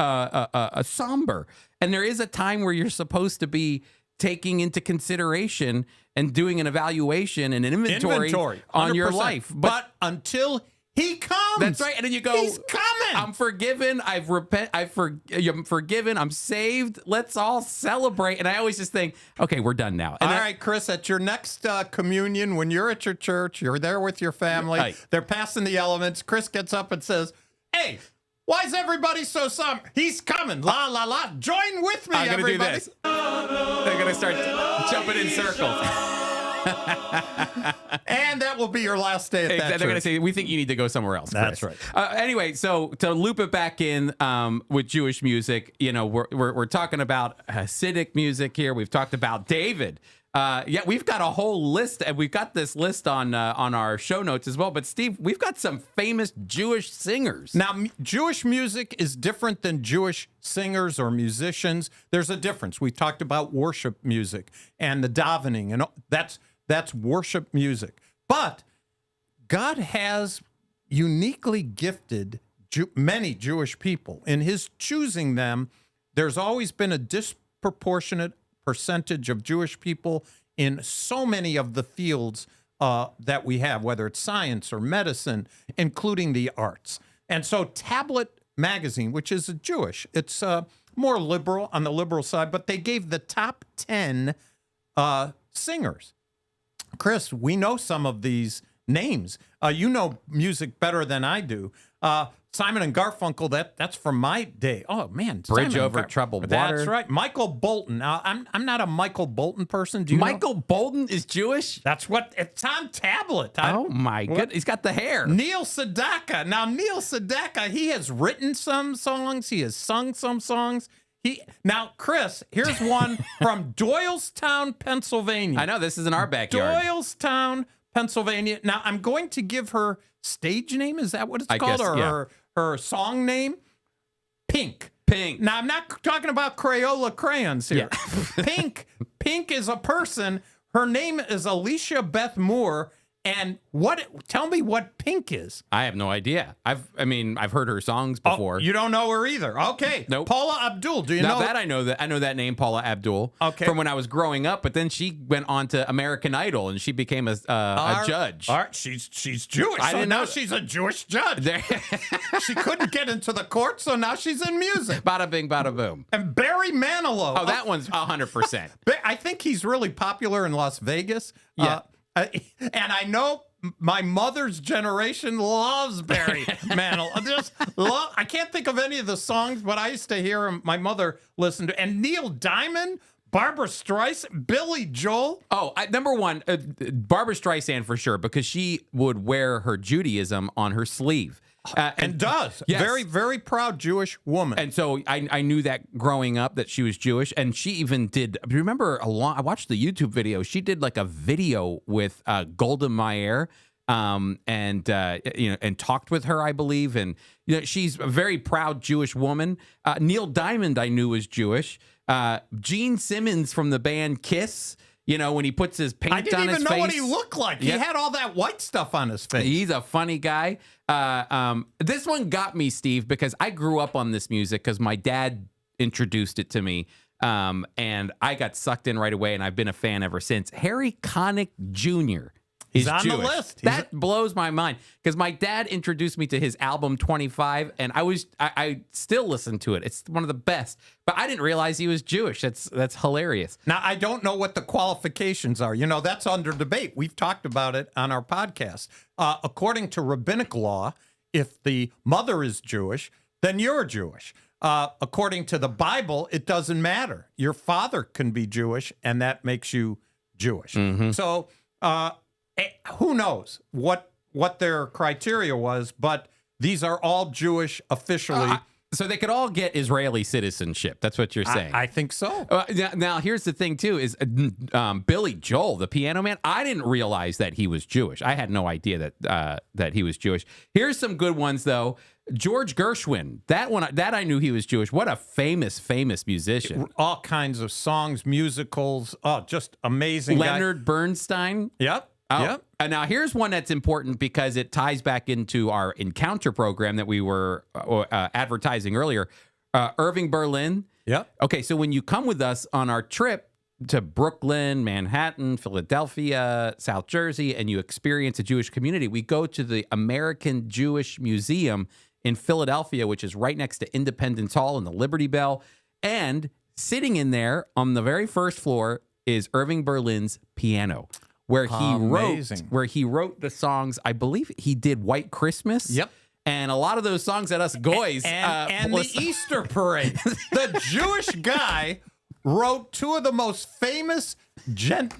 somber. And there is a time where you're supposed to be taking into consideration and doing an evaluation and an inventory on your life. But until He comes. That's right. And then you go, he's coming. I'm forgiven. I'm forgiven. I'm saved. Let's all celebrate. And I always just think, okay, we're done now. And all right, Chris, at your next communion, when you're at your church, you're there with your family, right. They're passing the elements. Chris gets up and says, hey, why is everybody so somber? He's coming. La, la, la. Join with me, I'm everybody. Do this. They're going to start jumping in circles. And that will be your last day at that church. They're going to say, we think you need to go somewhere else. That's Chris. right. Anyway, so to loop it back in with Jewish music, we're talking about Hasidic music here. We've talked about David. We've got a whole list, and we've got this list on our show notes as well. But Steve, we've got some famous Jewish singers. Now, Jewish music is different than Jewish singers or musicians. There's a difference. We talked about worship music and the davening, and that's worship music. But God has uniquely gifted many Jewish people. In his choosing them, there's always been a disproportionate percentage of Jewish people in so many of the fields that we have, whether it's science or medicine, including the arts. And so Tablet magazine, which is Jewish, it's more liberal, on the liberal side, but they gave the top 10 singers. Chris, we know some of these names. You know music better than I do. Simon and Garfunkel, that's from my day. Oh, man. Bridge over troubled water. That's right. Michael Bolton. Now, I'm not a Michael Bolton person. Do you Michael know? Bolton is Jewish? That's what, it's on tablet. Oh, my goodness. He's got the hair. Neil Sedaka. Now, Neil Sedaka, he has written some songs. He has sung some songs. Now, Chris, here's one from Doylestown, Pennsylvania. I know, this is in our backyard. Doylestown, Pennsylvania. Now, I'm going to give her stage name. Is that what it's called? Guess, or yeah. her song name? Pink. Pink. Now, I'm not talking about Crayola crayons here. Yeah. Pink is a person. Her name is Alicia Beth Moore. And tell me what Pink is. I have no idea. I've heard her songs before. Oh, you don't know her either. Okay. Nope. Paula Abdul. Do you know know that? I know that name, Paula Abdul. Okay. From when I was growing up, but then she went on to American Idol and she became a judge. All right. She's Jewish. I didn't know she's a Jewish judge. She couldn't get into the court, so now she's in music. Bada bing, bada boom. And Barry Manilow. Oh, that one's 100%. I think he's really popular in Las Vegas. Yeah. And I know my mother's generation loves Barry Manilow. I can't think of any of the songs, but I used to hear him. My mother listened to. And Neil Diamond, Barbara Streisand, Billy Joel. Oh, number one, Barbara Streisand for sure, because she would wear her Judaism on her sleeve. And does. Yes. Very, very proud Jewish woman. And so I knew that growing up that she was Jewish. And she even did, remember I watched the YouTube video. She did like a video with Golda Meir and talked with her, I believe. And she's a very proud Jewish woman. Neil Diamond, I knew, was Jewish. Gene Simmons from the band Kiss. When he puts his paint on his face. I didn't even know what he looked like. Yep. He had all that white stuff on his face. He's a funny guy. This one got me, Steve, because I grew up on this music because my dad introduced it to me. And I got sucked in right away, and I've been a fan ever since. Harry Connick Jr. He's on Jewish. the list. That blows my mind because my dad introduced me to his album 25, and I still listen to it. It's one of the best. But I didn't realize he was Jewish. That's hilarious. Now, I don't know what the qualifications are. That's under debate. We've talked about it on our podcast. According to rabbinic law, if the mother is Jewish, then you're Jewish. According to the Bible, it doesn't matter. Your father can be Jewish, and that makes you Jewish. Mm-hmm. So who knows what their criteria was, but these are all Jewish officially. So they could all get Israeli citizenship. That's what you're saying. I think so. Now, here's the thing, too, is Billy Joel, the piano man, I didn't realize that he was Jewish. I had no idea that he was Jewish. Here's some good ones, though. George Gershwin, that I knew he was Jewish. What a famous musician. All kinds of songs, musicals. Oh, just amazing. Leonard Bernstein. Yep. Oh, yep. And now here's one that's important because it ties back into our Encounter program that we were advertising earlier. Irving Berlin. Yep. Okay, so when you come with us on our trip to Brooklyn, Manhattan, Philadelphia, South Jersey, and you experience a Jewish community, we go to the American Jewish Museum in Philadelphia, which is right next to Independence Hall and the Liberty Bell. And sitting in there on the very first floor is Irving Berlin's piano, where he wrote the songs. I believe he did White Christmas. Yep. And a lot of those songs that us goys and the Easter parade. The Jewish guy wrote two of the most famous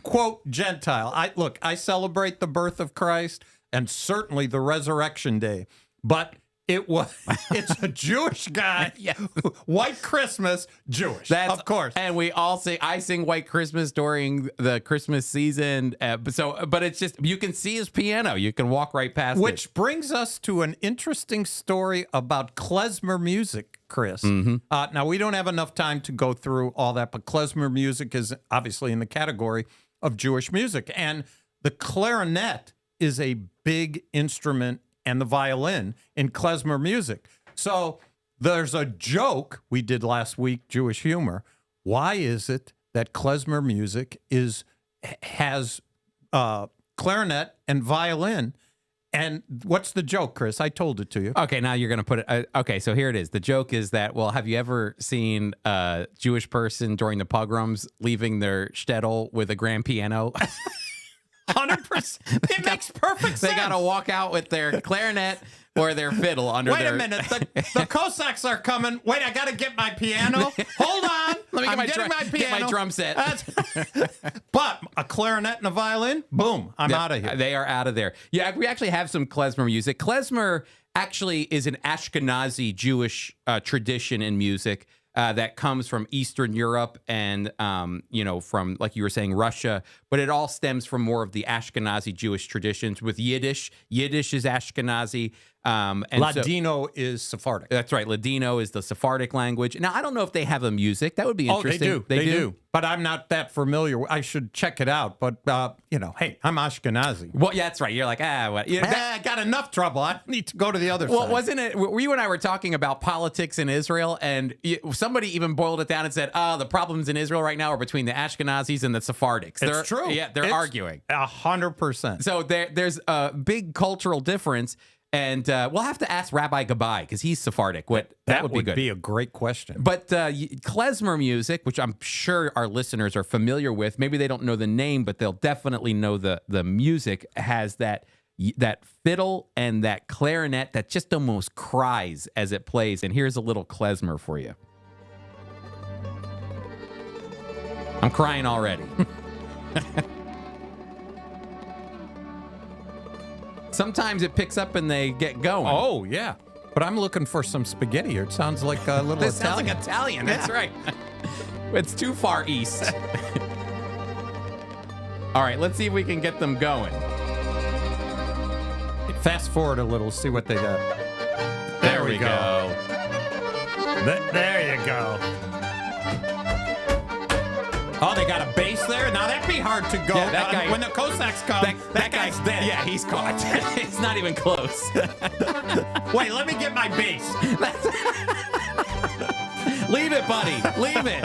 quote Gentile. I celebrate the birth of Christ and certainly the resurrection day, but it's a Jewish guy. Yes. White Christmas, Jewish. Of course. And we all I sing White Christmas during the Christmas season. But it's just, you can see his piano. You can walk right past it. Which brings us to an interesting story about klezmer music, Chris. Mm-hmm. Now, we don't have enough time to go through all that, but klezmer music is obviously in the category of Jewish music. And the clarinet is a big instrument, and the violin in klezmer music. So there's a joke we did last week, Jewish humor. Why is it that klezmer music has clarinet and violin? And what's the joke, Chris? I told it to you. Okay, now you're going to put it. Okay, so here it is. The joke is that, well, have you ever seen a Jewish person during the pogroms leaving their shtetl with a grand piano? 100%. It makes perfect sense. They got to walk out with their clarinet or their fiddle under Wait their... a minute. The Cossacks are coming. Wait, I got to get my piano. Hold on. Let me get my drum set. But a clarinet and a violin, boom, I'm out of here. They are out of there. Yeah, we actually have some klezmer music. Klezmer actually is an Ashkenazi Jewish tradition in music. That comes from Eastern Europe and, from, like you were saying, Russia. But it all stems from more of the Ashkenazi Jewish traditions with Yiddish. Yiddish is Ashkenazi. And Ladino is Sephardic. That's right. Ladino is the Sephardic language. Now, I don't know if they have a music. That would be interesting. Oh, they do. But I'm not that familiar. I should check it out. But, hey, I'm Ashkenazi. Well, yeah, that's right. You're like, what? I got enough trouble. I need to go to the other side. Well, wasn't it? You and I were talking about politics in Israel, and somebody even boiled it down and said, the problems in Israel right now are between the Ashkenazis and the Sephardics. It's true. Yeah, they're arguing. 100%. So there's a big cultural difference. And we'll have to ask Rabbi Gabai because he's Sephardic. That would be good. Be a great question. But klezmer music, which I'm sure our listeners are familiar with, maybe they don't know the name, but they'll definitely know the music, has that fiddle and that clarinet that just almost cries as it plays. And here's a little klezmer for you. I'm crying already. Sometimes it picks up and they get going. Oh, yeah. But I'm looking for some spaghetti here. It sounds like a little This Italian. sounds like Italian. That's right. It's too far east. All right, let's see if we can get them going. Fast forward a little, see what they got. There we go. There you go. Oh, they got a bass there? Now, that'd be hard to go. Yeah, that guy, when the Cossacks come, that guy's dead. Yeah, he's caught. It's not even close. Wait, let me get my bass. Leave it, buddy. Leave it.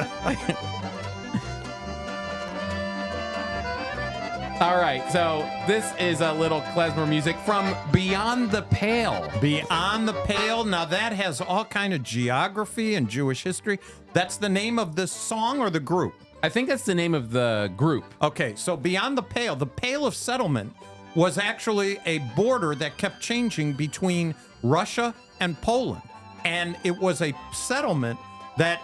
All right, so this is a little klezmer music from Beyond the Pale. Beyond the Pale. Now, that has all kind of geography and Jewish history. That's the name of the song or the group? I think that's the name of the group. Okay, so Beyond the Pale of Settlement was actually a border that kept changing between Russia and Poland. And it was a settlement that,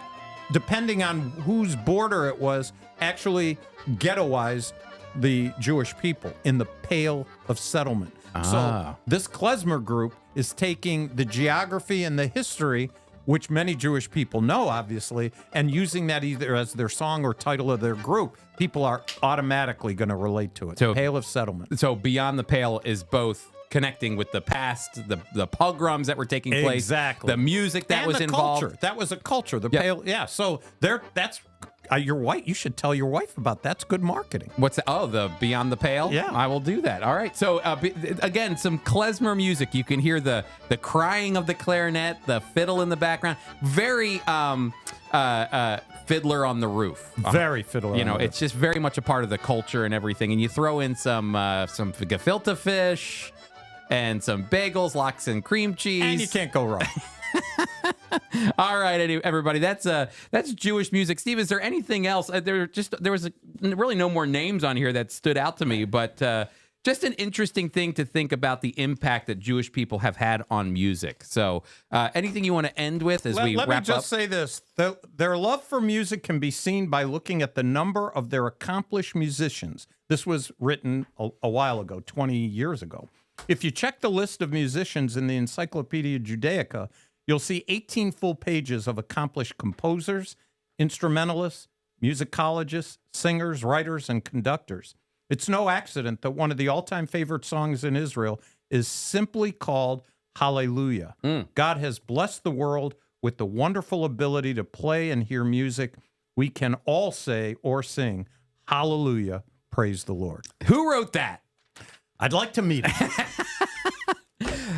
depending on whose border it was, actually ghettoized the Jewish people in the Pale of Settlement. So this klezmer group is taking the geography and the history, which many Jewish people know, obviously, and using that either as their song or title of their group. People are automatically going to relate to it. So, Pale of Settlement. So Beyond the Pale is both connecting with the past, the pogroms that were taking place, exactly, the music that was involved. Culture. That was a culture. The Pale, yeah. So that's your wife. You should tell your wife about that. That's good marketing. What's that? Oh, the Beyond the Pale? Yeah. I will do that. All right. So, again, some klezmer music. You can hear the crying of the clarinet, the fiddle in the background. Very Fiddler on the Roof. Very Fiddler. You know, it's just very much a part of the culture and everything. And you throw in some gefilte fish and some bagels, lox and cream cheese. And you can't go wrong. All right, everybody, that's Jewish music. Steve, is there anything else? There was really no more names on here that stood out to me, but just an interesting thing to think about the impact that Jewish people have had on music. So anything you want to end with as we wrap up? Let me just say this. Their love for music can be seen by looking at the number of their accomplished musicians. This was written a while ago, 20 years ago. If you check the list of musicians in the Encyclopedia Judaica, you'll see 18 full pages of accomplished composers, instrumentalists, musicologists, singers, writers, and conductors. It's no accident that one of the all-time favorite songs in Israel is simply called Hallelujah. God has blessed the world with the wonderful ability to play and hear music. We can all say or sing, Hallelujah, praise the Lord. Who wrote that? I'd like to meet him.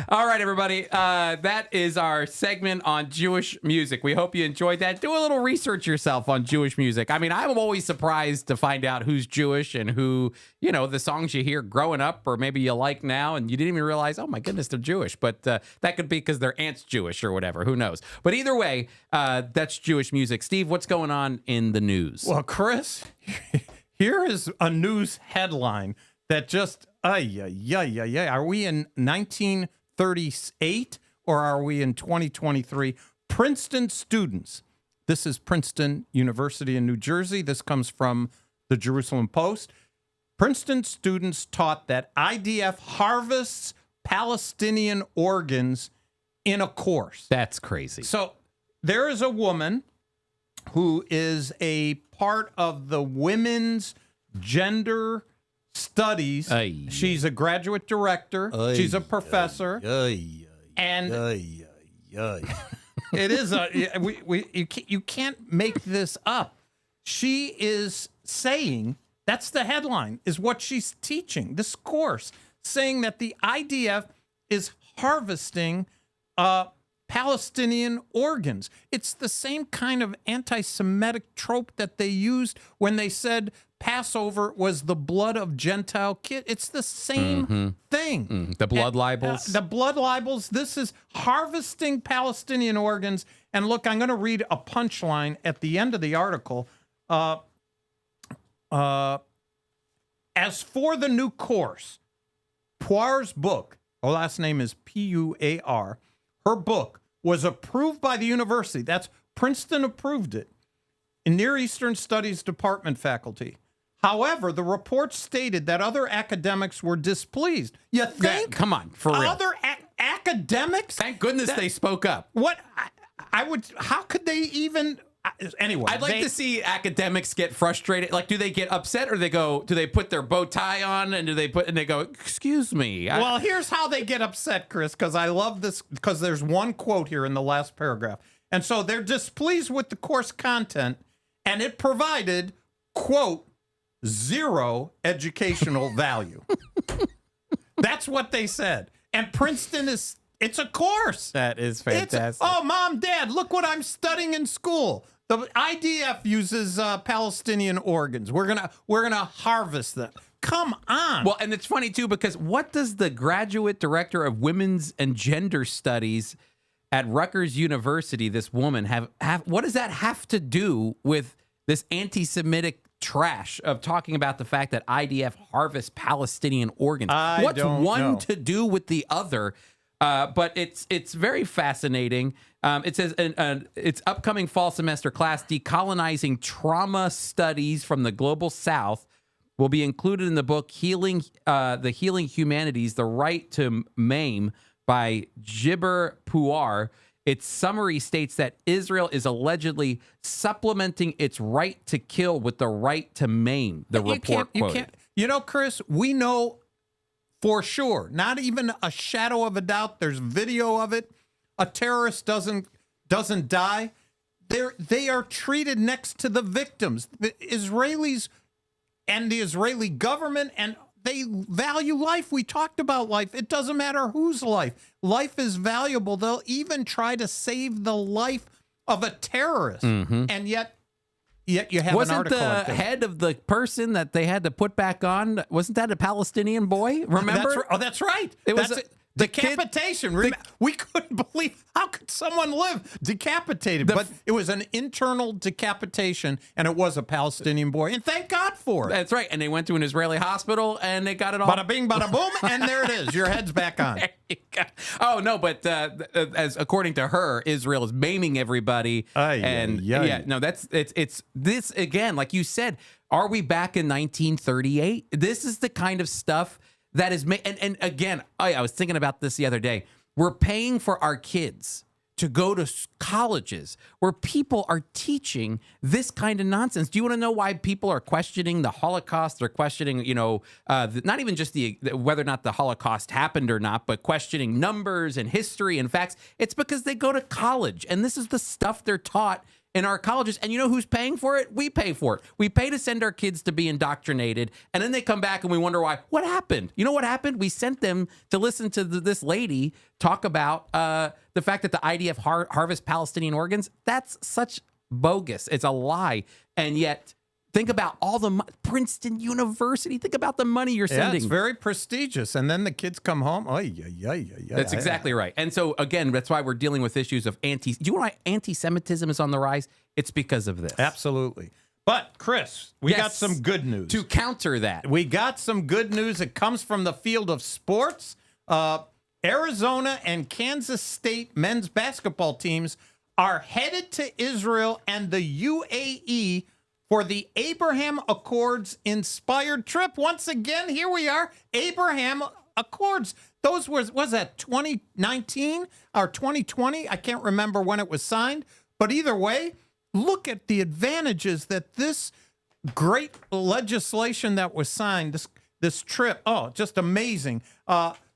All right, everybody. That is our segment on Jewish music. We hope you enjoyed that. Do a little research yourself on Jewish music. I mean, I'm always surprised to find out who's Jewish and who, you know, the songs you hear growing up or maybe you like now and you didn't even realize, oh, my goodness, they're Jewish. But that could be because their aunt's Jewish or whatever. Who knows? But either way, that's Jewish music. Steve, what's going on in the news? Well, Chris, here is a news headline that just, are we in 1938 or are we in 2023? Princeton students, this is Princeton University in New Jersey. This comes from the Jerusalem Post. Princeton students taught that IDF harvests Palestinian organs in a course. That's crazy. So there is a woman who is a part of the women's gender studies. She's a graduate director. She's a professor. And it is you can't make this up. She is saying, that's the headline, is what she's teaching, this course, saying that the IDF is harvesting Palestinian organs. It's the same kind of anti-Semitic trope that they used when they said Passover was the blood of Gentile kids. It's the same thing. The blood libels. The blood libels. This is harvesting Palestinian organs. And look, I'm going to read a punchline at the end of the article. As for the new course, Puar's book, her last name is Puar, her book was approved by the university. That's Princeton approved it. In Near Eastern Studies Department faculty. However, the report stated that other academics were displeased. You think? Come on, for real. Other academics? Thank goodness they spoke up. What? I would. How could they even? Anyway, I'd like to see academics get frustrated. Like, do they get upset, or do they put their bow tie on, and they go, "Excuse me." Well, here's how they get upset, Chris, because I love this. Because there's one quote here in the last paragraph, and so they're displeased with the course content, and it provided, quote, zero educational value. That's what they said. And Princeton it's a course. That is fantastic. Oh, Mom, Dad, look what I'm studying in school. The IDF uses Palestinian organs. We're gonna harvest them. Come on. Well, and it's funny too, because what does the graduate director of women's and gender studies at Rutgers University, this woman, have what does that have to do with this anti-Semitic trash of talking about the fact that IDF harvests Palestinian organs? What's one to do with the other? But it's very fascinating. It says its upcoming fall semester class, Decolonizing Trauma Studies from the Global South, will be included in the book The Healing Humanities, The Right to Maim by Jibber Puar. Its summary states that Israel is allegedly supplementing its right to kill with the right to maim, the report quoted. You know, Chris, we know for sure, not even a shadow of a doubt, there's video of it. A terrorist doesn't die. They are treated next to the victims. The Israelis and the Israeli government, and they value life. We talked about life. It doesn't matter whose life. Life is valuable. They'll even try to save the life of a terrorist. And yet Yet you have wasn't an article. the head of the person that they had to put back on? Wasn't that a Palestinian boy? Remember? That's right. It was decapitation. We couldn't believe, how could someone live decapitated? But it was an internal decapitation, and it was a Palestinian boy. And thank God for it. That's right. And they went to an Israeli hospital, and they got it all. Bada bing, bada boom, and there it is. Your head's back on. Oh, no, but as according to her, Israel is maiming everybody. Yeah, no, it's this, again, like you said, are we back in 1938? This is the kind of stuff that is made. And again, I was thinking about this the other day. We're paying for our kids to go to colleges where people are teaching this kind of nonsense. Do you want to know why people are questioning the Holocaust? They're questioning, not even just whether or not the Holocaust happened or not, but questioning numbers and history and facts. It's because they go to college, and this is the stuff they're taught in our colleges. And you know who's paying for it? We pay for it. We pay to send our kids to be indoctrinated, and then they come back and we wonder why. What happened? You know what happened? We sent them to listen to this lady talk about the fact that the IDF harvest Palestinian organs. That's such bogus. It's a lie. And yet, think about all the Princeton University. Think about the money you're sending. It's very prestigious. And then the kids come home. That's exactly right. And so, again, that's why we're dealing with issues of do you know why anti-Semitism is on the rise? It's because of this. Absolutely. But, Chris, we got some good news. To counter that. We got some good news. It comes from the field of sports. Arizona and Kansas State men's basketball teams are headed to Israel and the UAE for the Abraham Accords inspired trip. Once again, here we are, Abraham Accords. Those was that 2019 or 2020? I can't remember when it was signed. But either way, look at the advantages that this great legislation that was signed, this trip, just amazing.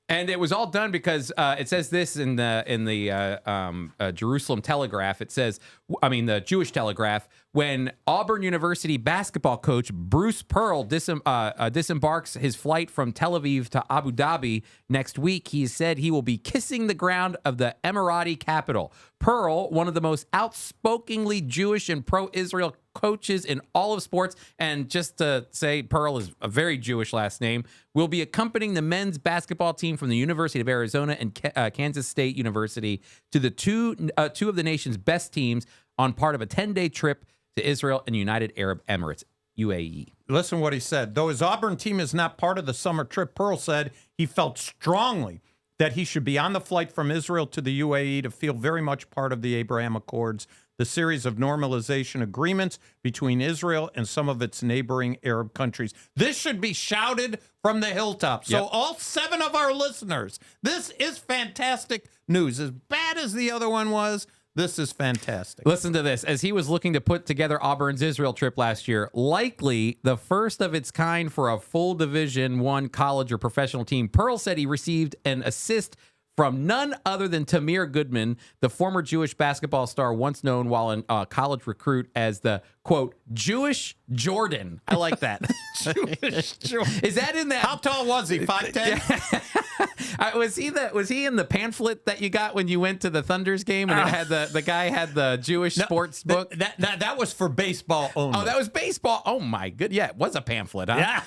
And it was all done because it says this in the Jerusalem Telegraph. It says, the Jewish Telegraph, when Auburn University basketball coach Bruce Pearl disembarks his flight from Tel Aviv to Abu Dhabi next week, he said he will be kissing the ground of the Emirati capital. Pearl, one of the most outspokenly Jewish and pro-Israel coaches in all of sports, and just to say Pearl is a very Jewish last name, will be accompanying the men's basketball team from the University of Arizona and Kansas State University to the two of the nation's best teams on part of a 10-day trip to Israel and United Arab Emirates, UAE. Listen what he said. Though his Auburn team is not part of the summer trip, Pearl said he felt strongly that he should be on the flight from Israel to the UAE to feel very much part of the Abraham Accords, the series of normalization agreements between Israel and some of its neighboring Arab countries. This should be shouted from the hilltop. So all 7 of our listeners, this is fantastic news. As bad as the other one was, this is fantastic. Listen to this. As he was looking to put together Auburn's Israel trip last year, likely the first of its kind for a full Division I college or professional team, Pearl said he received an assist from none other than Tamir Goodman, the former Jewish basketball star once known while a college recruit as the, quote, Jewish Jordan. I like that. Jewish Jordan. Is that in that? How tall was he? 5'10"? Was he in the pamphlet that you got when you went to the Thunders game and it had the guy had the Jewish sports book? That was for baseball only. Oh, that was baseball. Oh my good. Yeah, it was a pamphlet, huh? Yeah.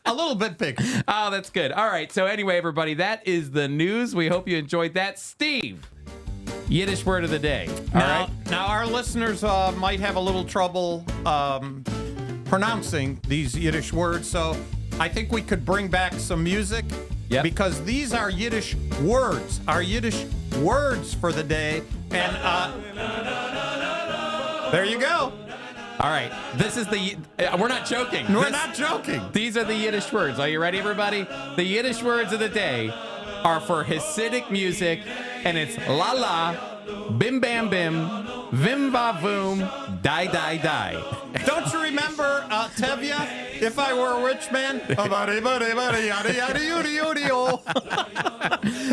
A little bit bigger. Oh, that's good. All right. So anyway, everybody, that is the news. We hope you enjoyed that. Steve, Yiddish word of the day. All right. Now, our listeners might have a little trouble pronouncing these Yiddish words, so I think we could bring back some music because these are Yiddish words, our Yiddish words for the day. And there you go. All right, this is we're not joking. We're not joking. These are the Yiddish words. Are you ready, everybody? The Yiddish words of the day are for Hasidic music, and it's la la, bim-bam-bim, vim-va-voom, die-die-die. Don't you remember Tevye, If I Were a Rich Man?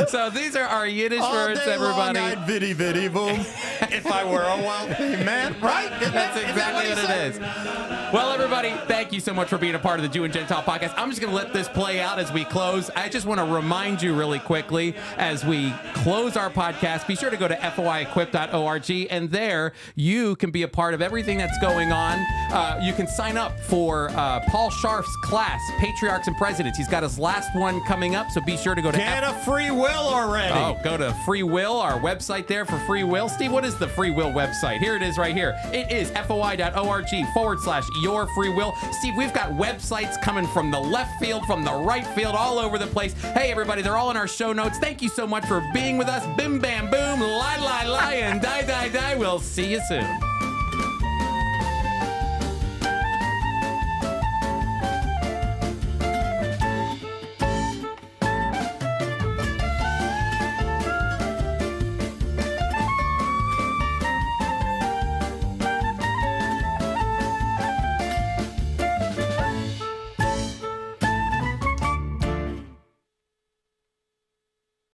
So these are our Yiddish All words, day everybody. long, I'd viddy viddy boom. If I were a wealthy man, right? That's exactly what it is. Well, everybody, thank you so much for being a part of the Jew and Gentile podcast. I'm just going to let this play out as we close. I just want to remind you really quickly as we close our podcast, be sure to go to foiequip.org, and there you can be a part of everything that's going on. You can sign up for Paul Scharf's class, Patriarchs and Presidents. He's got his last one coming up, so be sure to go to Get a free will already. Oh, go to Free Will, our website there for Free Will. Steve, what is the Free Will website? Here it is right here. It is foi.org/your free will. Steve, we've got websites coming from the left field, from the right field, all over the place. Hey, everybody, they're all in our show notes. Thank you so much for being with us. Bim, bam, boom, lie, lie, lie, and die, die, die. We'll see you soon.